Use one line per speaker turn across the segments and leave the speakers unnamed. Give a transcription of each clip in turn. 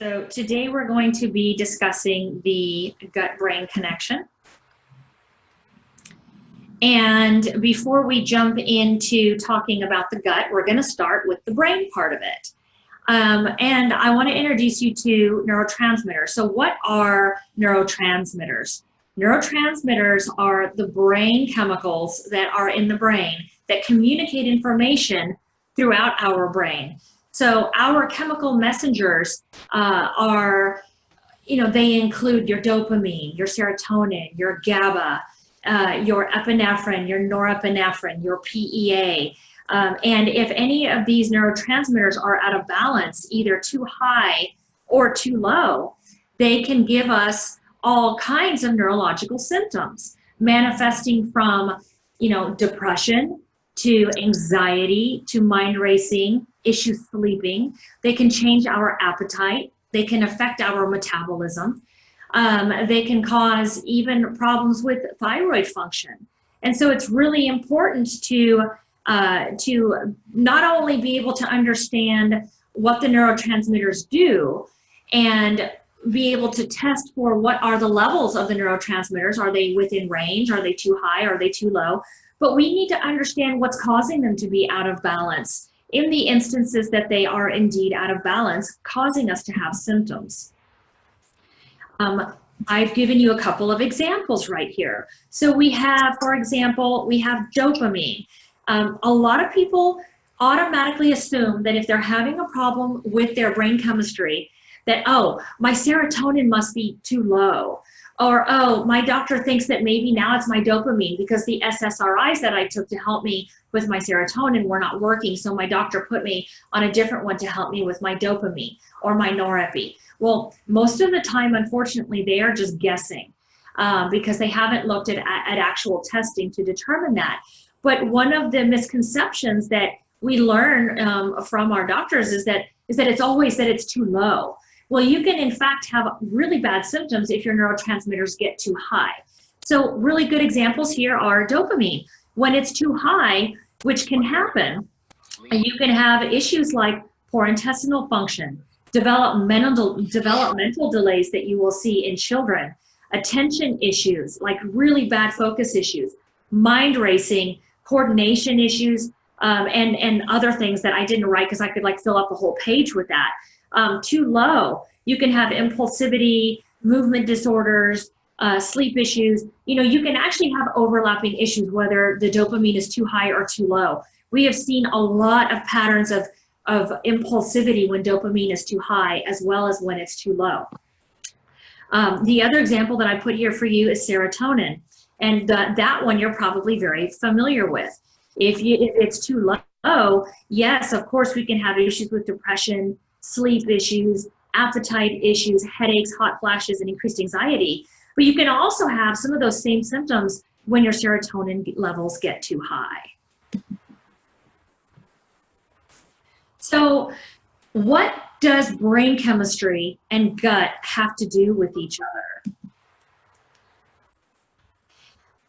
So today we're going to be discussing the gut-brain connection. And before we jump into talking about the gut, we're going to start with the brain part of it. And I want to introduce you to neurotransmitters. So what are neurotransmitters? Neurotransmitters are the brain chemicals that are in the brain that communicate information throughout our brain. So our chemical messengers they include your dopamine, your serotonin, your GABA, your epinephrine, your norepinephrine, your PEA. And if any of these neurotransmitters are out of balance, either too high or too low, they can give us all kinds of neurological symptoms, manifesting from, depression to anxiety to mind racing, issues sleeping. They can change our appetite. They can affect our metabolism. They can cause even problems with thyroid function. And so it's really important to not only be able to understand what the neurotransmitters do and be able to test for what are the levels of the neurotransmitters. Are they within range? Are they too high? Are they too low? But we need to understand what's causing them to be out of balance in the instances that they are indeed out of balance, causing us to have symptoms. I've given you a couple of examples right here. So we have, for example, we have dopamine. A lot of people automatically assume that if they're having a problem with their brain chemistry, that, oh, my serotonin must be too low. Or, oh, my doctor thinks that maybe now it's my dopamine because the SSRIs that I took to help me with my serotonin were not working. So my doctor put me on a different one to help me with my dopamine or my norepi. Well, most of the time, unfortunately, they are just guessing because they haven't looked at actual testing to determine that. But one of the misconceptions that we learn from our doctors is that it's always that it's too low. Well, you can in fact have really bad symptoms if your neurotransmitters get too high. So really good examples here are dopamine. When it's too high, which can happen, you can have issues like poor intestinal function, developmental delays that you will see in children, attention issues, like really bad focus issues, mind racing, coordination issues, and other things that I didn't write because I could fill up a whole page with that. Too low, you can have impulsivity, movement disorders, sleep issues. You can actually have overlapping issues whether the dopamine is too high or too low. We have seen a lot of patterns of impulsivity when dopamine is too high as well as when it's too low. The other example that I put here for you is serotonin. And that one you're probably very familiar with. If it's too low, yes, of course we can have issues with depression, sleep issues, appetite issues, headaches, hot flashes, and increased anxiety. But you can also have some of those same symptoms when your serotonin levels get too high. So what does brain chemistry and gut have to do with each other?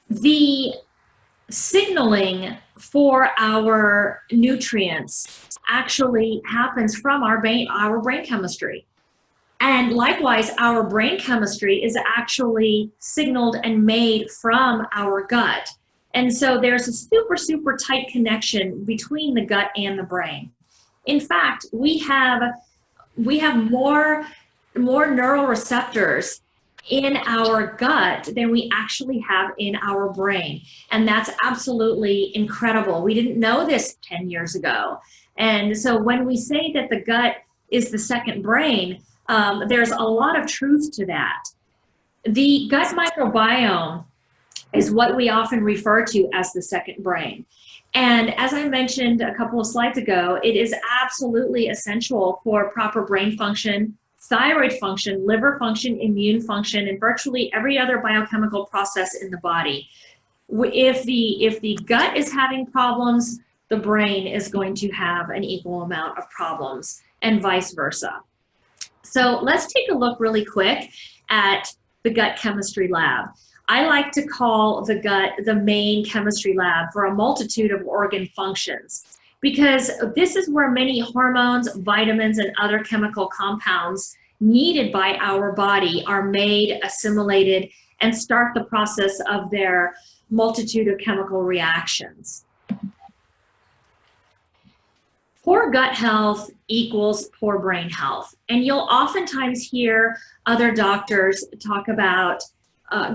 The signaling for our nutrients actually happens from our brain chemistry. And likewise, our brain chemistry is actually signaled and made from our gut. And so there's a super, super tight connection between the gut and the brain. In fact, we have more neural receptors in our gut than we actually have in our brain. And that's absolutely incredible. We didn't know this 10 years ago. And so when we say that the gut is the second brain, there's a lot of truth to that. The gut microbiome is what we often refer to as the second brain. And as I mentioned a couple of slides ago, it is absolutely essential for proper brain function, thyroid function, liver function, immune function, and virtually every other biochemical process in the body. If the gut is having problems, the brain is going to have an equal amount of problems, and vice versa. So let's take a look really quick at the gut chemistry lab. I like to call the gut the main chemistry lab for a multitude of organ functions, because this is where many hormones, vitamins, and other chemical compounds needed by our body are made, assimilated, and start the process of their multitude of chemical reactions. Poor gut health equals poor brain health. And you'll oftentimes hear other doctors talk about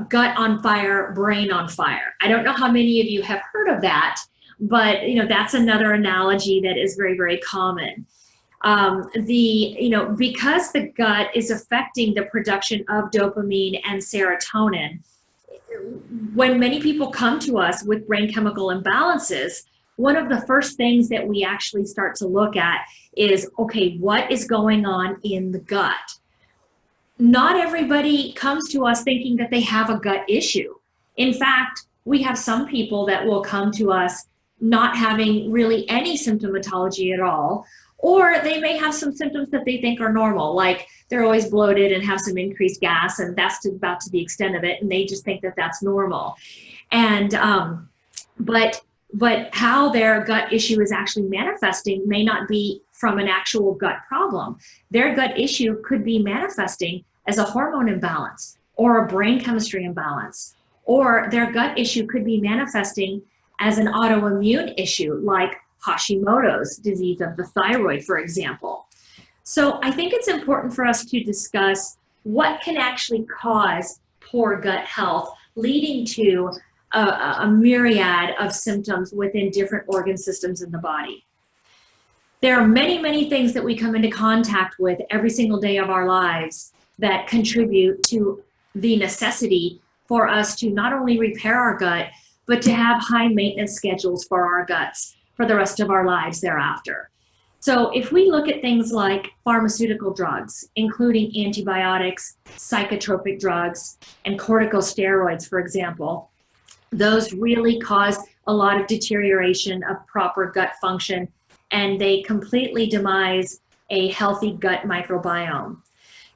gut on fire, brain on fire. I don't know how many of you have heard of that, but that's another analogy that is very, very common. Because the gut is affecting the production of dopamine and serotonin, when many people come to us with brain chemical imbalances, one of the first things that we actually start to look at is, okay, what is going on in the gut? Not everybody comes to us thinking that they have a gut issue. In fact, we have some people that will come to us not having really any symptomatology at all, or they may have some symptoms that they think are normal, like they're always bloated and have some increased gas, and that's about to the extent of it, and they just think that that's normal. And but how their gut issue is actually manifesting may not be from an actual gut problem. Their gut issue could be manifesting as a hormone imbalance or a brain chemistry imbalance, or their gut issue could be manifesting as an autoimmune issue like Hashimoto's disease of the thyroid, for example. So I think it's important for us to discuss what can actually cause poor gut health, leading to a myriad of symptoms within different organ systems in the body. There are many, many things that we come into contact with every single day of our lives that contribute to the necessity for us to not only repair our gut, but to have high maintenance schedules for our guts for the rest of our lives thereafter. So if we look at things like pharmaceutical drugs, including antibiotics, psychotropic drugs, and corticosteroids, for example, those really cause a lot of deterioration of proper gut function, and they completely demise a healthy gut microbiome.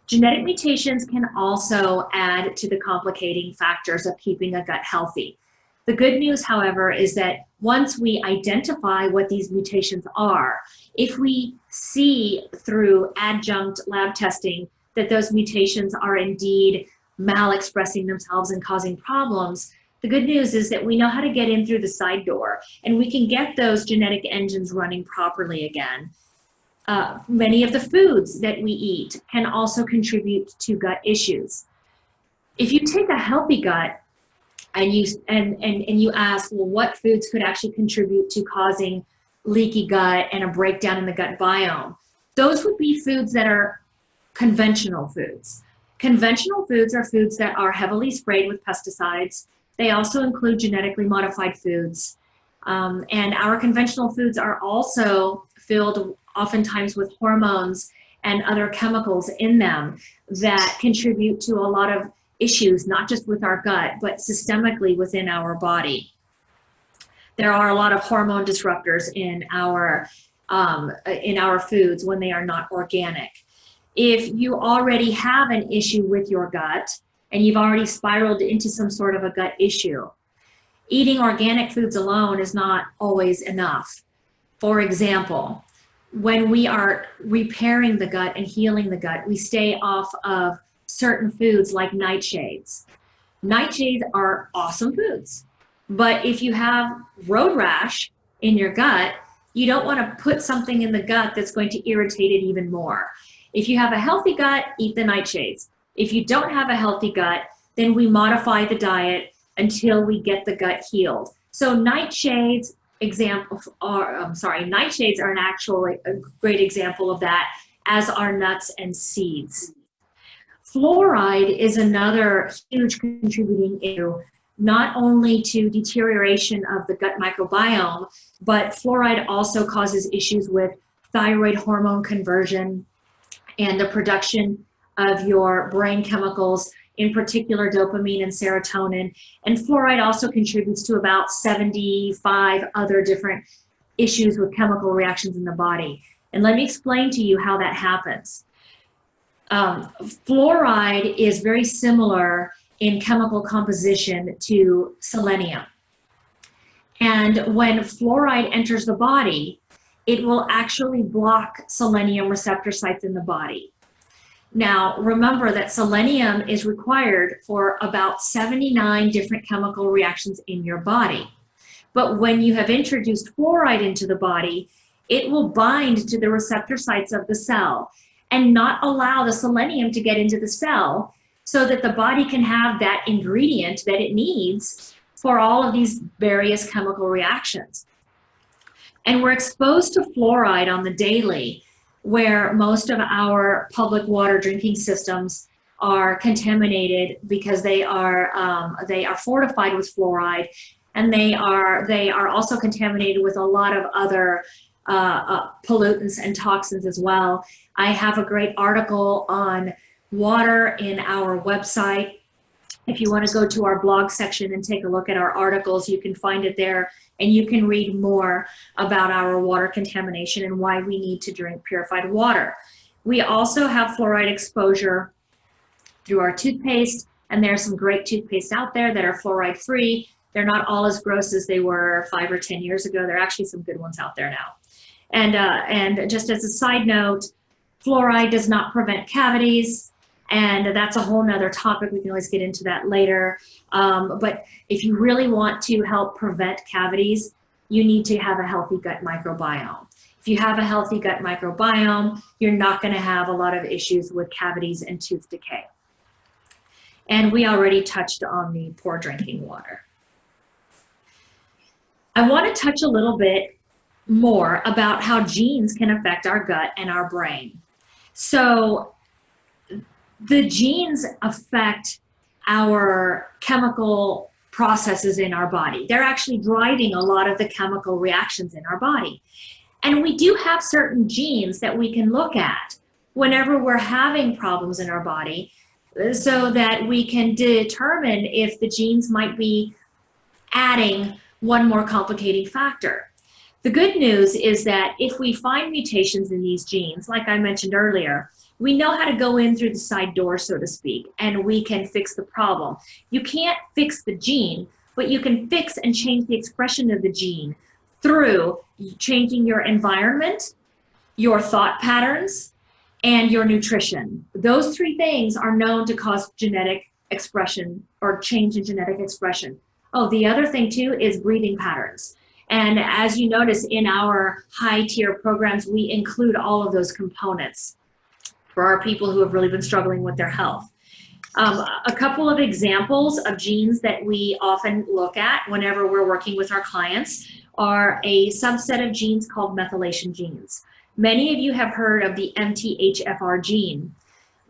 Genetic mutations can also add to the complicating factors of keeping a gut healthy. The good news, however, is that once we identify what these mutations are, if we see through adjunct lab testing that those mutations are indeed mal-expressing themselves and causing problems, the good news is that we know how to get in through the side door, and we can get those genetic engines running properly again. Many of the foods that we eat can also contribute to gut issues. If you take a healthy gut and you ask, well, what foods could actually contribute to causing leaky gut and a breakdown in the gut biome, those would be foods that are conventional foods. Conventional foods are foods that are heavily sprayed with pesticides. They also include genetically modified foods. And our conventional foods are also filled oftentimes with hormones and other chemicals in them that contribute to a lot of issues, not just with our gut, but systemically within our body. There are a lot of hormone disruptors in our foods when they are not organic. If you already have an issue with your gut and you've already spiraled into some sort of a gut issue, eating organic foods alone is not always enough. For example, when we are repairing the gut and healing the gut, we stay off of certain foods like nightshades. Nightshades are awesome foods, but if you have road rash in your gut, you don't want to put something in the gut that's going to irritate it even more. If you have a healthy gut, eat the nightshades. If you don't have a healthy gut, then we modify the diet until we get the gut healed. So nightshades nightshades are a great example of that, as are nuts and seeds. Fluoride is another huge contributing issue, not only to deterioration of the gut microbiome, but fluoride also causes issues with thyroid hormone conversion and the production of your brain chemicals, in particular dopamine and serotonin. And fluoride also contributes to about 75 other different issues with chemical reactions in the body. And let me explain to you how that happens. Fluoride is very similar in chemical composition to selenium. And when fluoride enters the body, it will actually block selenium receptor sites in the body. Now, remember that selenium is required for about 79 different chemical reactions in your body. But when you have introduced fluoride into the body, it will bind to the receptor sites of the cell and not allow the selenium to get into the cell so that the body can have that ingredient that it needs for all of these various chemical reactions. And we're exposed to fluoride on the daily, where most of our public water drinking systems are contaminated because they are fortified with fluoride, and they are also contaminated with a lot of other pollutants and toxins as well. I have a great article on water in our website. If you want to go to our blog section and take a look at our articles, you can find it there, and you can read more about our water contamination and why we need to drink purified water. We also have fluoride exposure through our toothpaste, and there's some great toothpaste out there that are fluoride free. They're not all as gross as they were 5 or 10 years ago. There are actually some good ones out there now. And just as a side note, fluoride does not prevent cavities. And that's a whole nother topic. We can always get into that later. But if you really want to help prevent cavities, you need to have a healthy gut microbiome. If you have a healthy gut microbiome, you're not going to have a lot of issues with cavities and tooth decay. And we already touched on the poor drinking water. I want to touch a little bit more about how genes can affect our gut and our brain. So the genes affect our chemical processes in our body. They're actually driving a lot of the chemical reactions in our body. And we do have certain genes that we can look at whenever we're having problems in our body so that we can determine if the genes might be adding one more complicating factor. The good news is that if we find mutations in these genes, like I mentioned earlier, we know how to go in through the side door, so to speak, and we can fix the problem. You can't fix the gene, but you can fix and change the expression of the gene through changing your environment, your thought patterns, and your nutrition. Those three things are known to cause genetic expression or change in genetic expression. Oh, the other thing too is breathing patterns. And as you notice in our high tier programs, we include all of those components for our people who have really been struggling with their health. A couple of examples of genes that we often look at whenever we're working with our clients are a subset of genes called methylation genes. Many of you have heard of the MTHFR gene,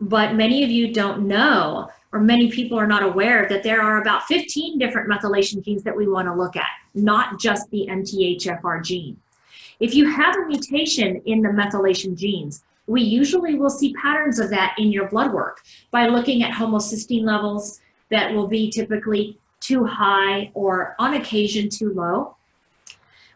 but many of you don't know, or many people are not aware, that there are about 15 different methylation genes that we want to look at, not just the MTHFR gene. If you have a mutation in the methylation genes, we usually will see patterns of that in your blood work by looking at homocysteine levels that will be typically too high or on occasion too low.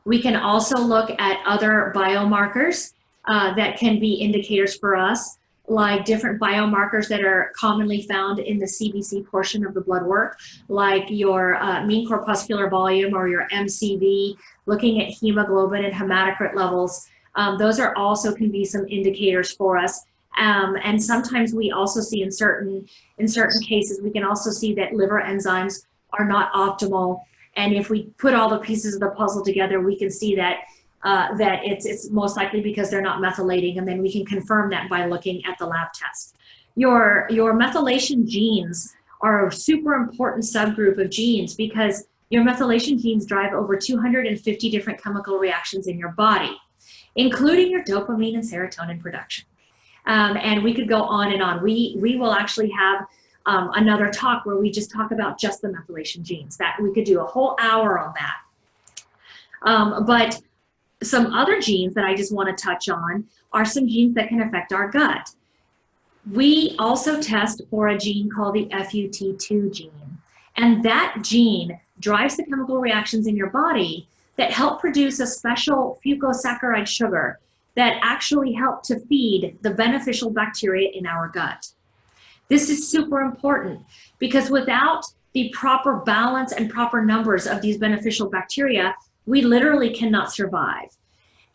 We can also look at other biomarkers that can be indicators for us, like different biomarkers that are commonly found in the CBC portion of the blood work, like your mean corpuscular volume or your MCV, looking at hemoglobin and hematocrit levels. Those are also can be some indicators for us. And sometimes we also see in certain cases, we can also see that liver enzymes are not optimal. And if we put all the pieces of the puzzle together, we can see that that it's most likely because they're not methylating, and then we can confirm that by looking at the lab test. Your methylation genes are a super important subgroup of genes because your methylation genes drive over 250 different chemical reactions in your body, including your dopamine and serotonin production. And we could go on and on. We will actually have another talk where we just talk about just the methylation genes. That we could do a whole hour on that. But some other genes that I just want to touch on are some genes that can affect our gut. We also test for a gene called the FUT2 gene. And that gene drives the chemical reactions in your body that help produce a special fucosaccharide sugar that actually help to feed the beneficial bacteria in our gut. This is super important because without the proper balance and proper numbers of these beneficial bacteria, we literally cannot survive.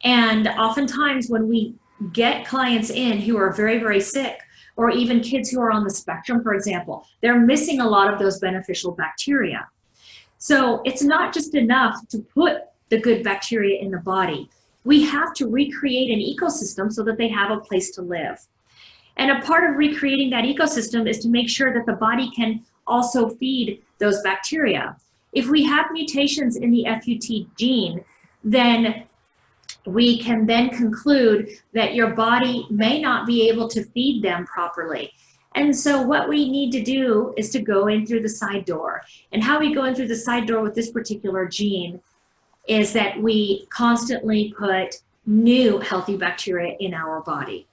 And oftentimes when we get clients in who are very, very sick, or even kids who are on the spectrum, for example, they're missing a lot of those beneficial bacteria. So it's not just enough to put the good bacteria in the body. We have to recreate an ecosystem so that they have a place to live. And a part of recreating that ecosystem is to make sure that the body can also feed those bacteria. If we have mutations in the FUT gene, then we can then conclude that your body may not be able to feed them properly. And so what we need to do is to go in through the side door. And how we go in through the side door with this particular gene is that we constantly put new healthy bacteria in our body.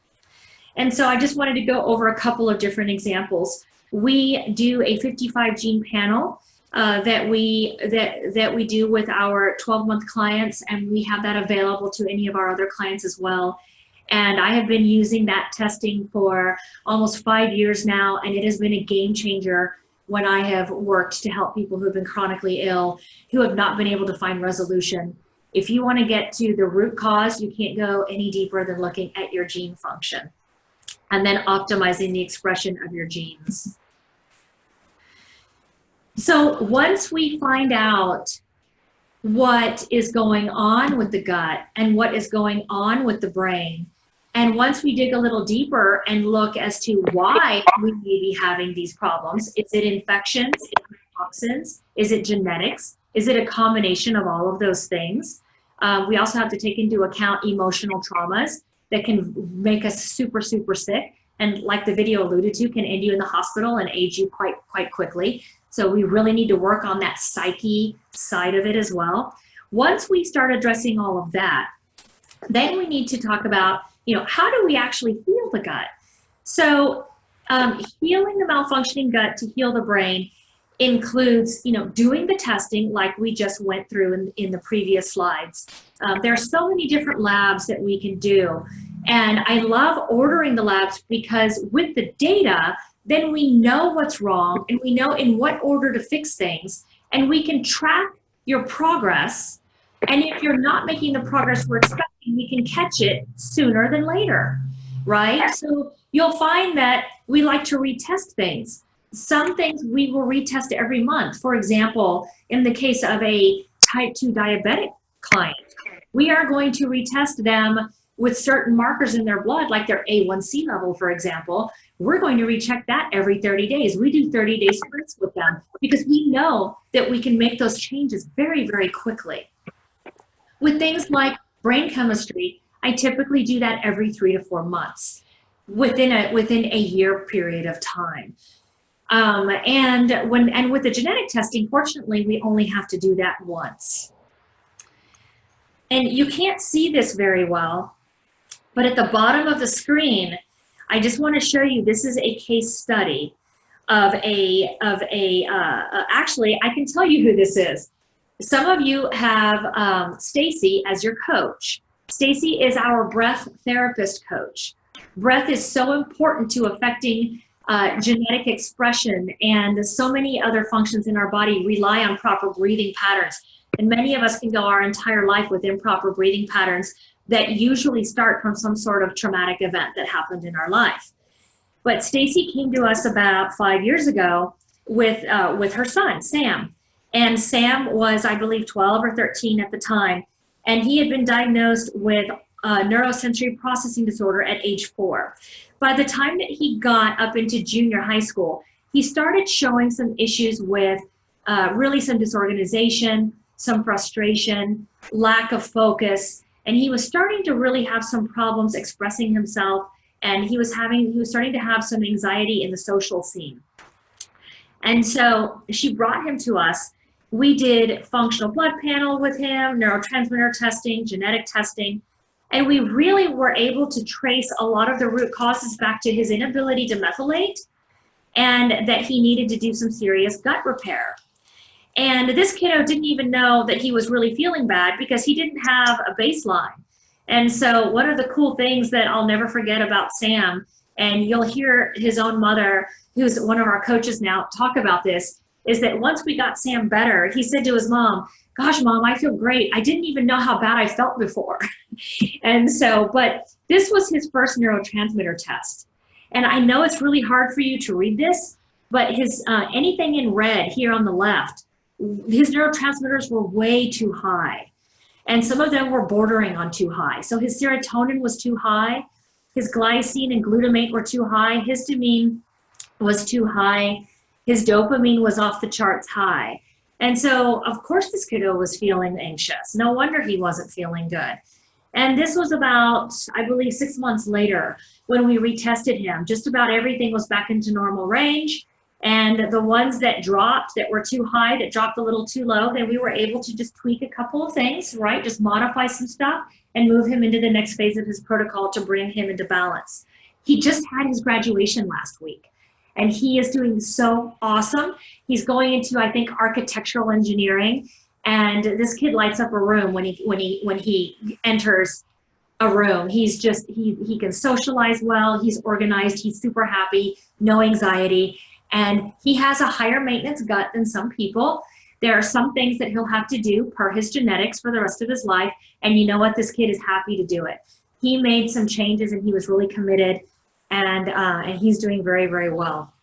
And so I just wanted to go over a couple of different examples. We do a 55 gene panel that we do with our 12-month clients, and we have that available to any of our other clients as well. And I have been using that testing for almost 5 years now, and it has been a game changer when I have worked to help people who have been chronically ill, who have not been able to find resolution. If you want to get to the root cause, you can't go any deeper than looking at your gene function and then optimizing the expression of your genes. So once we find out what is going on with the gut and what is going on with the brain, and once we dig a little deeper and look as to why we may be having these problems, is it infections, is it toxins, is it genetics, is it a combination of all of those things? We also have to take into account emotional traumas that can make us super, super sick. And like the video alluded to, can end you in the hospital and age you quite quickly. So we really need to work on that psyche side of it as well. Once we start addressing all of that, then we need to talk about, how do we actually heal the gut? So healing the malfunctioning gut to heal the brain includes, doing the testing like we just went through in the previous slides. There are so many different labs that we can do. And I love ordering the labs because with the data, then we know what's wrong and we know in what order to fix things, and we can track your progress. And if you're not making the progress we're expecting, we can catch it sooner than later, right? So you'll find that we like to retest things. Some things we will retest every month. For example, in the case of a type 2 diabetic client, we are going to retest them with certain markers in their blood, like their A1C level, for example. We're going to recheck that every 30 days. We do 30-day sprints with them because we know that we can make those changes very, very quickly. With things like brain chemistry, I typically do that every 3 to 4 months within a year period of time. And with the genetic testing, fortunately, we only have to do that once. And you can't see this very well, but at the bottom of the screen, I just want to show you, this is a case study of actually, I can tell you who this is. Some of you have Stacy as your coach. Stacy is our breath therapist coach. Breath is so important to affecting genetic expression, and so many other functions in our body rely on proper breathing patterns. And many of us can go our entire life with improper breathing patterns that usually start from some sort of traumatic event that happened in our life. But Stacy came to us about 5 years ago with her son, Sam. And Sam was, I believe, 12 or 13 at the time. And he had been diagnosed with neurosensory processing disorder at age 4. By the time that he got up into junior high school, he started showing some issues with really some disorganization, some frustration, lack of focus, and he was starting to really have some problems expressing himself, and he was starting to have some anxiety in the social scene. And so she brought him to us. We did functional blood panel with him, neurotransmitter testing, genetic testing, and we really were able to trace a lot of the root causes back to his inability to methylate, and that he needed to do some serious gut repair. And this kiddo didn't even know that he was really feeling bad because he didn't have a baseline. And so one of the cool things that I'll never forget about Sam, and you'll hear his own mother, who's one of our coaches now, talk about this, is that once we got Sam better, he said to his mom, "Gosh, Mom, I feel great. I didn't even know how bad I felt before." And so, but this was his first neurotransmitter test. And I know it's really hard for you to read this, but his anything in red here on the left, his neurotransmitters were way too high. And some of them were bordering on too high. So his serotonin was too high, his glycine and glutamate were too high, histamine was too high, his dopamine was off the charts high. And so, of course, this kiddo was feeling anxious. No wonder he wasn't feeling good. And this was about, I believe, 6 months later when we retested him. Just about everything was back into normal range. And the ones that dropped, that were too high, that dropped a little too low, then we were able to just tweak a couple of things, right? Just modify some stuff and move him into the next phase of his protocol to bring him into balance. He just had his graduation last week, and he is doing so awesome. He's going into, I think, architectural engineering, and this kid lights up a room when he enters a room. He's just, he can socialize well, he's organized, he's super happy, no anxiety. And he has a higher maintenance gut than some people. There are some things that he'll have to do per his genetics for the rest of his life. And you know what? This kid is happy to do it. He made some changes and he was really committed, and he's doing very, very well.